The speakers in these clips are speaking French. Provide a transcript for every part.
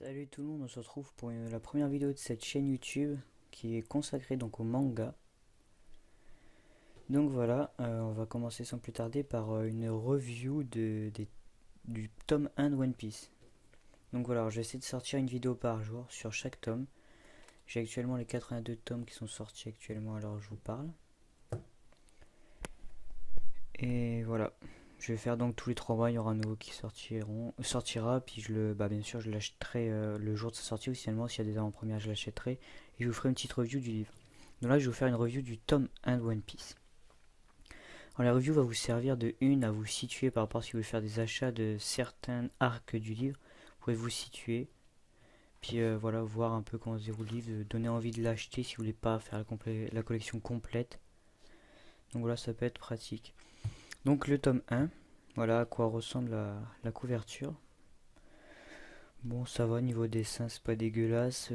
Salut tout le monde, on se retrouve pour la première vidéo de cette chaîne YouTube qui est consacrée donc au manga. Donc voilà, on va commencer sans plus tarder par une review du tome 1 de One Piece. Donc voilà, alors je vais essayer de sortir une vidéo par jour sur chaque tome. J'ai actuellement les 82 tomes qui sont sortis actuellement alors je vous parle. Et voilà, je vais faire donc tous les 3 mois, il y aura un nouveau qui sortira, puis bien sûr je l'achèterai le jour de sa sortie, ou sinon s'il y a des avant-premières je l'achèterai, et je vous ferai une petite review du livre. Donc là je vais vous faire une review du tome 1 de One Piece. Alors la review va vous servir de une à vous situer par rapport à si vous voulez faire des achats de certains arcs du livre, vous pouvez vous situer, puis voilà, voir un peu comment se déroule le livre, donner envie de l'acheter si vous voulez pas faire la collection complète. Donc voilà, ça peut être pratique. Donc le tome 1, voilà à quoi ressemble la couverture. Bon, ça va, niveau dessin, c'est pas dégueulasse.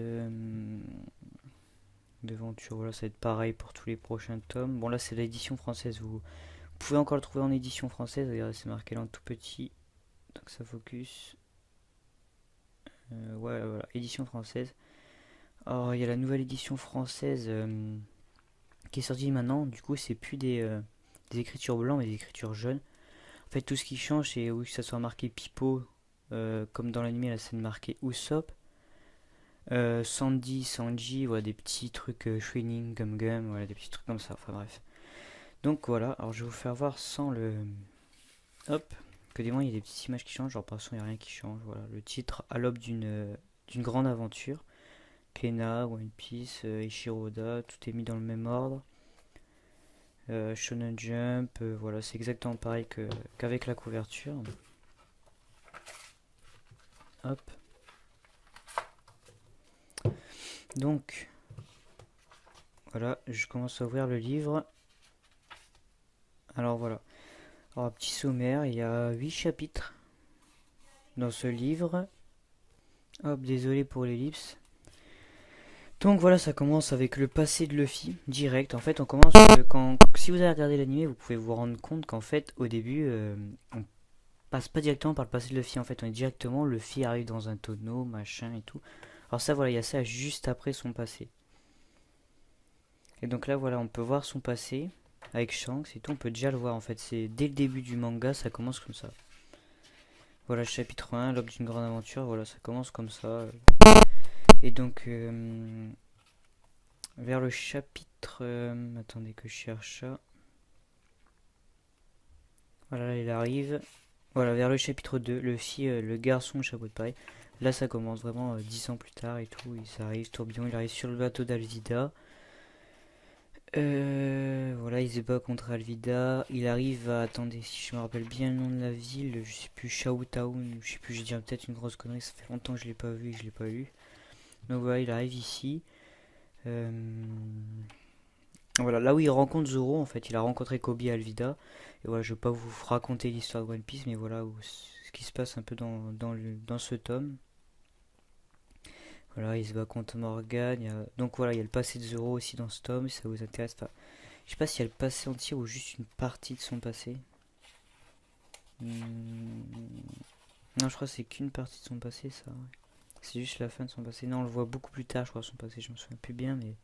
Devanture, voilà, ça va être pareil pour tous les prochains tomes. Bon, là, c'est l'édition française. Vous pouvez encore le trouver en édition française. Regardez, c'est marqué là en tout petit. Donc ça focus. Ouais, voilà, édition française. Alors, il y a la nouvelle édition française qui est sortie maintenant. Du coup, c'est plus des écritures blanches, mais des écritures jaunes. En fait, tout ce qui change, c'est oui, que ça soit marqué Pipo, comme dans l'anime, la scène marquée Usopp. Sandy, Sanji, voilà, des petits trucs Shrinking, Gum Gum, voilà, des petits trucs comme ça, enfin bref. Donc voilà, alors je vais vous faire voir sans le... Hop, que des fois il y a des petites images qui changent, genre par contre il n'y a rien qui change, voilà. Le titre, à l'aube d'une grande aventure. Kena, One Piece, Eiichiro Oda, tout est mis dans le même ordre. Shonen Jump, voilà, c'est exactement pareil qu'avec la couverture. Hop. Donc, voilà, je commence à ouvrir le livre. Alors voilà. Alors, petit sommaire, il y a 8 chapitres dans ce livre. Hop, désolé pour l'ellipse. Donc voilà, ça commence avec le passé de Luffy, direct. En fait, on commence si vous avez regardé l'anime, vous pouvez vous rendre compte qu'en fait, au début, on passe pas directement par le passé de Luffy. En fait, on est directement, Luffy arrive dans un tonneau, machin et tout. Alors ça, voilà, il y a ça juste après son passé. Et donc là, voilà, on peut voir son passé avec Shanks et tout. On peut déjà le voir, en fait. C'est dès le début du manga, ça commence comme ça. Voilà, chapitre 1, l'aube d'une grande aventure. Voilà, ça commence comme ça. Et donc, vers le chapitre... attendez que je cherche ça. Voilà, là, il arrive. Voilà, vers le chapitre 2, le garçon au chapeau de paille. Là, ça commence vraiment 10 ans plus tard et tout. Il arrive, tourbillon, il arrive sur le bateau d'Alvida. Voilà, il se bat contre Alvida. Il arrive à... Attendez, si je me rappelle bien le nom de la ville, je sais plus, Town, je sais plus, je dirais peut-être une grosse connerie, ça fait longtemps que je l'ai pas vu et que je l'ai pas lu. Donc voilà, il arrive ici. Euh, Voilà, là où il rencontre Zoro, en fait, il a rencontré Kobe et Alvida. Et voilà, je vais pas vous raconter l'histoire de One Piece, mais voilà ce qui se passe un peu dans ce tome. Voilà, il se bat contre Morgan. Donc voilà, il y a le passé de Zoro aussi dans ce tome, si ça vous intéresse. Enfin, je sais pas s'il y a le passé entier ou juste une partie de son passé. Non, je crois que c'est qu'une partie de son passé, ça. Ouais. C'est juste la fin de son passé. Non, on le voit beaucoup plus tard, je crois, son passé. Je me souviens plus bien, mais...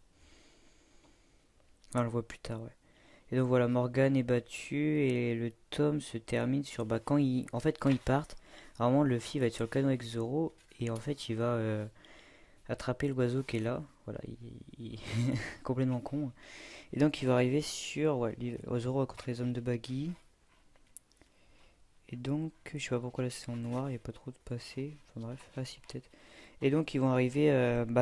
Ah, on le voit plus tard, ouais. Et donc voilà, Morgan est battu et le tome se termine sur en fait quand ils partent, normalement Luffy va être sur le canot avec Zoro et en fait il va attraper l'oiseau qui est là. Voilà, il complètement con. Et donc il va arriver sur ouais, Zoro va rencontrer les hommes de Baggy. Et donc je sais pas pourquoi là c'est en noir, il n'y a pas trop de passé. Enfin bref, ah si peut-être. Et donc ils vont arriver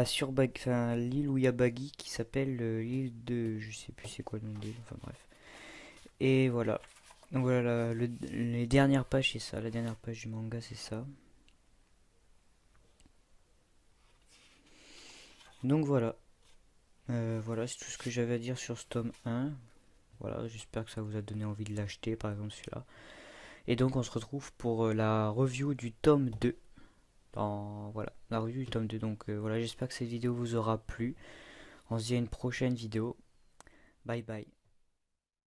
sur l'île où il y a Baggy qui s'appelle l'île de je sais plus c'est quoi le nom de l'île. Enfin bref. Et voilà. Donc voilà, les dernières pages, c'est ça. La dernière page du manga, c'est ça. Donc voilà. Voilà, c'est tout ce que j'avais à dire sur ce tome 1. Voilà, j'espère que ça vous a donné envie de l'acheter, par exemple celui-là. Et donc on se retrouve pour la review du tome 2. Voilà, la review du tome 2. Donc voilà, j'espère que cette vidéo vous aura plu. On se dit à une prochaine vidéo. Bye bye.